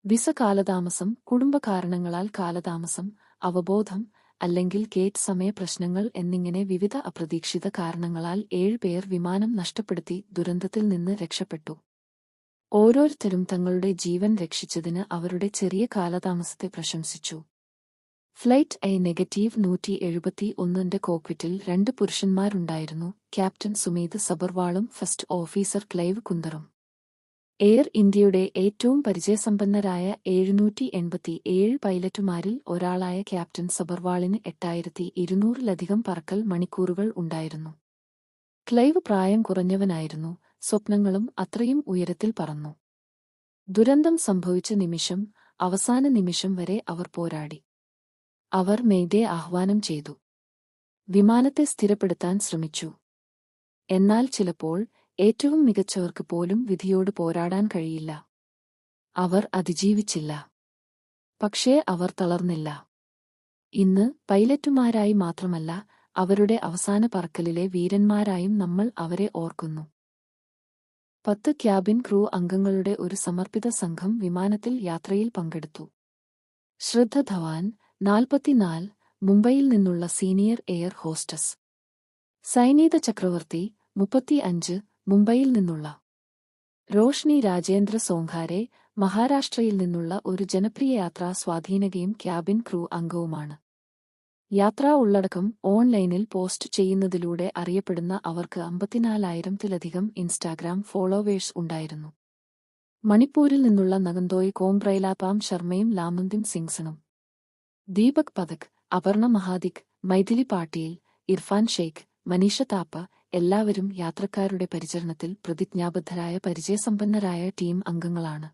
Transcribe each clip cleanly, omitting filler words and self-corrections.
Visa കാലതാമസം, കുടുംബ കാരണങ്ങളാൽ കാലതാമസം, അവബോധം, അല്ലെങ്കിൽ ഗേറ്റ് സമയ പ്രശ്നങ്ങൾ എന്നിങ്ങനെ വിവിധ അപ്രതീക്ഷിത കാരണങ്ങളാൽ 7 പേർ വിമാനം നഷ്ടപ്പെടുത്തി ദുരന്തത്തിൽ നിന്ന് രക്ഷപ്പെട്ടു. ഓരോരുത്തരും തങ്ങളുടെ ജീവൻ രക്ഷിച്ചതിന് അവരുടെ ചെറിയ കാലതാമസത്തെ പ്രശംസിച്ചു. ഫ്ലൈറ്റ് -171 കോക്പിറ്റിൽ 2 പുരുഷന്മാരുണ്ടായിരുന്നു, ക്യാപ്റ്റൻ സുമീത് സബർവാളും ഫസ്റ്റ് ഓഫീസർ ക്ലൈവ് കുന്ദറും. എയർ ഇന്ത്യയുടെ ഏറ്റവും പരിചയസമ്പന്നരായ 787 പൈലറ്റുമാരിൽ ഒരാളായ ക്യാപ്റ്റൻ സബർവാളിന് 8200-ലധികം പറക്കൽ മണിക്കൂറുകൾ ഉണ്ടായിരുന്നു. ക്ലൈവ് പ്രായം കുറഞ്ഞവനായിരുന്നു, സ്വപ്നങ്ങളും അത്രയും ഉയരത്തിൽ പറന്നു. ദുരന്തം സംഭവിച്ച നിമിഷം, അവസാന നിമിഷം വരെ അവർ പോരാടി. അവർ മെയ്ഡേ ആഹ്വാനം ചെയ്തു. വിമാനത്തെ സ്ഥിരപ്പെടുത്താൻ ശ്രമിച്ചു. എന്നാൽ ചിലപ്പോൾ ഏറ്റവും മികച്ചവർക്ക് പോലും വിധിയോട് പോരാടാൻ കഴിയില്ല. അവർ അതിജീവിച്ചില്ല. പക്ഷേ അവർ തളർന്നില്ല. ഇന്ന് പൈലറ്റുമാരായി മാത്രമല്ല, അവരുടെ അവസാന പറക്കലിലെ വീരന്മാരായും നമ്മൾ അവരെ ഓർക്കുന്നു. 10 ക്യാബിൻ ക്രൂ അംഗങ്ങളുടെ ഒരു സമർപ്പിത സംഘം വിമാനത്തിൽ യാത്രയിൽ പങ്കെടുത്തു. ശ്രദ്ധ ധവാൻ, 44, മുംബൈയിൽ നിന്നുള്ള സീനിയർ എയർ ഹോസ്റ്റസ്. സൈനീത ചക്രവർത്തി, 35, മുംബൈയിൽ നിന്നുള്ള. റോഷ്നി രാജേന്ദ്ര സോങ്കാരെ, മഹാരാഷ്ട്രയിൽ നിന്നുള്ള ഒരു ജനപ്രിയ യാത്രാ സ്വാധീനകയും ക്യാബിൻ ക്രൂ അംഗവുമാണ്. യാത്രാ ഉള്ളടക്കം ഓൺലൈനിൽ പോസ്റ്റ് ചെയ്യുന്നതിലൂടെ അറിയപ്പെടുന്ന അവർക്ക് 54,000-ത്തിലധികം ഇൻസ്റ്റാഗ്രാം ഫോളോവേഴ്സ് ഉണ്ടായിരുന്നു. മണിപ്പൂരിൽ നിന്നുള്ള നഗന്തോയ് കോംബ്രൈലാപാം ശർമ്മയും ലാമന്ദിം സിംഗ്സണും. ദീപക് പഥക്, അപർണ മഹാദിക്, മൈഥിലി പാട്ടീൽ, ഇർഫാൻ ഷെയ്ഖ്, മനീഷ താപ്പ എല്ലാവരും യാത്രക്കാരുടെ പരിചരണത്തിൽ പ്രതിജ്ഞാബദ്ധരായ പരിചയസമ്പന്നരായ ടീം അംഗങ്ങളാണ്.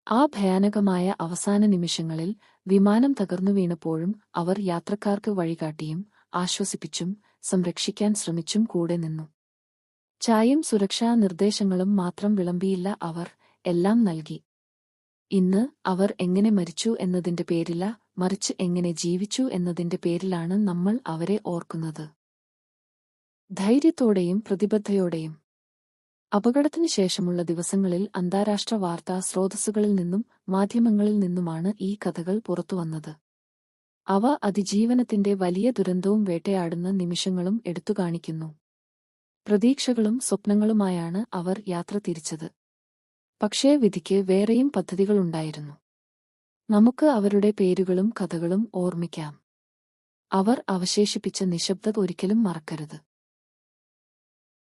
ആ ഭയാനകമായ അവസാന നിമിഷങ്ങളിൽ വിമാനം തകർന്നു വീണപ്പോഴും അവർ യാത്രക്കാർക്ക് വഴികാട്ടിയും ആശ്വസിപ്പിച്ചും സംരക്ഷിക്കാൻ ശ്രമിച്ചും കൂടെ നിന്നു. ചായയും സുരക്ഷാ നിർദ്ദേശങ്ങളും മാത്രം വിളമ്പിയില്ല, അവർ എല്ലാം നൽകി. ഇന്ന് അവർ എങ്ങനെ മരിച്ചു എന്നതിന്റെ പേരില്ല, മറിച്ച് എങ്ങനെ ജീവിച്ചു എന്നതിന്റെ പേരിലാണ് നമ്മൾ അവരെ ഓർക്കുന്നത്. ധൈര്യത്തോടെയും പ്രതിബദ്ധതയോടെയും. അപകടത്തിനു ശേഷമുള്ള ദിവസങ്ങളിൽ അന്താരാഷ്ട്ര വാർത്താ സ്രോതസ്സുകളിൽ നിന്നും മാധ്യമങ്ങളിൽ നിന്നുമാണ് ഈ കഥകൾ പുറത്തുവന്നത്. അവ അതിജീവനത്തിന്റെ വലിയ ദുരന്തവും വേട്ടയാടുന്ന നിമിഷങ്ങളും എടുത്തുകാണിക്കുന്നു. പ്രതീക്ഷകളും സ്വപ്നങ്ങളുമായാണ് അവർ യാത്ര തിരിച്ചത്. പക്ഷേ വിധിക്ക് വേറെയും പദ്ധതികളുണ്ടായിരുന്നു. നമുക്ക് അവരുടെ പേരുകളും കഥകളും ഓർമ്മിക്കാം. അവർ അവശേഷിപ്പിച്ച നിശബ്ദത ഒരിക്കലും മറക്കരുത്.